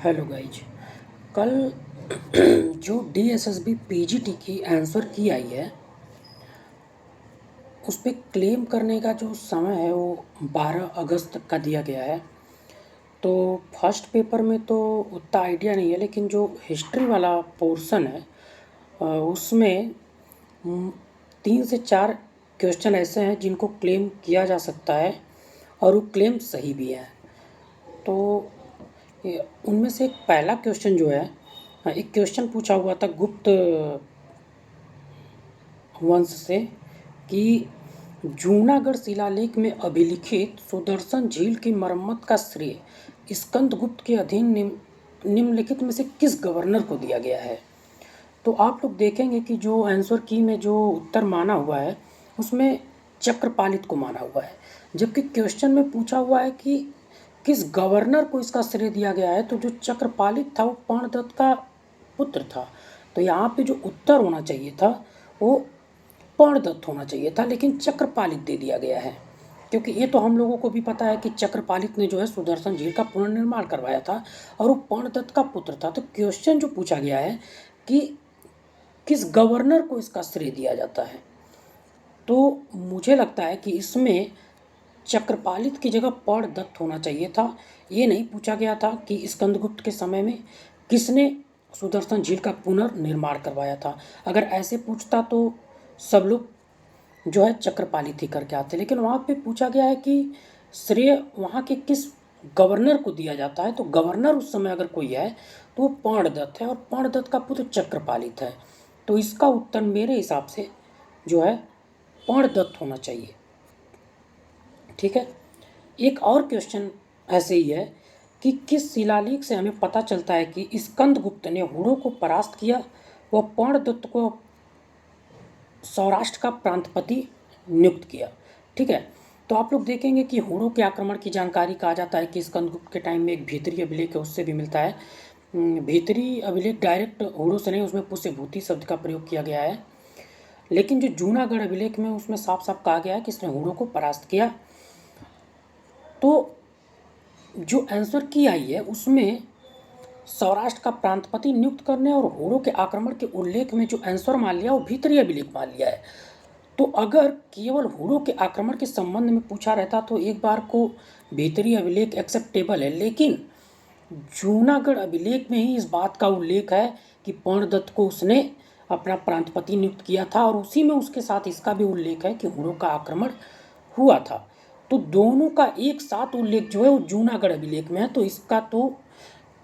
Hello guys. कल जो DSSB PGT की आंसर की आई है उस पर क्लेम करने का जो समय है वो 12 अगस्त तक का दिया गया है। तो फर्स्ट पेपर में तो उतना आइडिया नहीं है, लेकिन जो हिस्ट्री वाला पोर्शन है उसमें 3 से 4 क्वेश्चन ऐसे हैं जिनको क्लेम किया जा सकता है और वो क्लेम सही भी है। तो उनमें से एक पहला क्वेश्चन जो है, एक क्वेश्चन पूछा हुआ था गुप्त वंश से कि जूनागढ़ शिलालेख में अभिलिखित सुदर्शन झील की मरम्मत का श्रेय स्कंदगुप्त के अधीन निम्नलिखित में से किस गवर्नर को दिया गया है। तो आप लोग देखेंगे कि जो आंसर की में जो उत्तर माना हुआ है उसमें चक्रपालित को माना हुआ है, जबकि क्वेश्चन में पूछा हुआ है कि किस गवर्नर को इसका श्रेय दिया गया है। तो जो चक्रपालित था वो पर्णदत्त का पुत्र था। तो यहाँ पे जो उत्तर होना चाहिए था वो पर्णदत्त होना चाहिए था, लेकिन चक्रपालित दे दिया गया है, क्योंकि ये तो हम लोगों को भी पता है कि चक्रपालित ने जो है सुदर्शन झील का पुनर्निर्माण करवाया था और वो पर्णदत्त का पुत्र था। तो क्वेश्चन जो पूछा गया है कि किस गवर्नर को इसका श्रेय दिया जाता है, तो मुझे लगता है कि इसमें चक्रपालित की जगह पर्णदत्त होना चाहिए था। ये नहीं पूछा गया था कि स्कंदगुप्त के समय में किसने सुदर्शन झील का पुनर्निर्माण करवाया था। अगर ऐसे पूछता तो सब लोग जो है चक्रपालित ही करके आते, लेकिन वहाँ पे पूछा गया है कि श्रेय वहाँ के किस गवर्नर को दिया जाता है। तो गवर्नर उस समय अगर कोई है तो वो पर्णदत्त है और पर्णदत्त का पुत्र चक्रपालित है। तो इसका उत्तर मेरे हिसाब से जो है पर्णदत्त होना चाहिए। ठीक है। एक और क्वेश्चन ऐसे ही है कि किस शिलालेख से हमें पता चलता है कि स्कंदगुप्त ने हुड़ों को परास्त किया व पर्णदत्त को सौराष्ट्र का प्रांतपति नियुक्त किया। ठीक है। तो आप लोग देखेंगे कि हुड़ों के आक्रमण की जानकारी कहा जाता है कि स्कंदगुप्त के टाइम में एक भीतरी अभिलेख है, उससे भी मिलता है। भीतरी अभिलेख डायरेक्ट हुड़ों से नहीं, उसमें पुष्यभूति शब्द का प्रयोग किया गया है, लेकिन जो जूनागढ़ अभिलेख में उसमें साफ साफ कहा गया है कि इसने हुड़ों को परास्त किया। तो जो आंसर की आई है उसमें सौराष्ट्र का प्रांतपति नियुक्त करने और हुड़ों के आक्रमण के उल्लेख में जो आंसर मान लिया वो भीतरी अभिलेख मान लिया है। तो अगर केवल हुड़ों के आक्रमण के संबंध में पूछा रहता तो एक बार को भीतरी अभिलेख एक्सेप्टेबल है, लेकिन जूनागढ़ अभिलेख में ही इस बात का उल्लेख है कि पर्णदत्त को उसने अपना प्रांतपति नियुक्त किया था और उसी में उसके साथ इसका भी उल्लेख है कि हुड़ों का आक्रमण हुआ था। तो दोनों का एक साथ उल्लेख जो है वो जूनागढ़ अभिलेख में है। तो इसका तो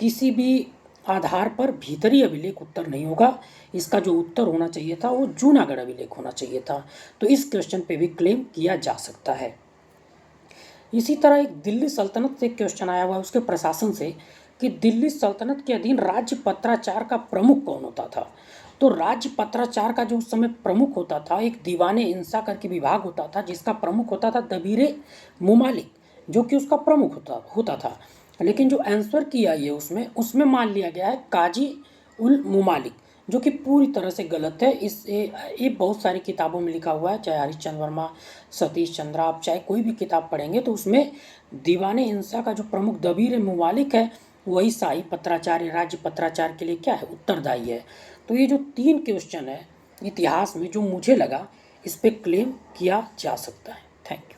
किसी भी आधार पर भीतरी अभिलेख उत्तर नहीं होगा। इसका जो उत्तर होना चाहिए था वो जूनागढ़ अभिलेख होना चाहिए था। तो इस क्वेश्चन पे भी क्लेम किया जा सकता है। इसी तरह एक दिल्ली सल्तनत से क्वेश्चन आया हुआ है उसके प्रशासन से कि दिल्ली सल्तनत के अधीन राज्य पत्राचार का प्रमुख कौन होता था। तो राज्य पत्राचार का जो उस समय प्रमुख होता था एक दीवाने इंसा करके विभाग होता था, जिसका प्रमुख होता था दबीरे मुमालिक, जो कि उसका प्रमुख होता था। लेकिन जो आंसर किया ये उसमें मान लिया गया है काजी उल मुमालिक, जो कि पूरी तरह से गलत है। ये बहुत सारी किताबों में लिखा हुआ है, चाहे हरिश्चंद्र वर्मा, सतीश चंद्रा, आप चाहे कोई भी किताब पढ़ेंगे तो उसमें दीवाने हिंसा का जो प्रमुख दबीर मुमालिक है वही शाही पत्राचार राज्य पत्राचार के लिए क्या है उत्तरदायी है। तो ये जो 3 क्वेश्चन है इतिहास में जो मुझे लगा इस पर क्लेम किया जा सकता है। Thank you.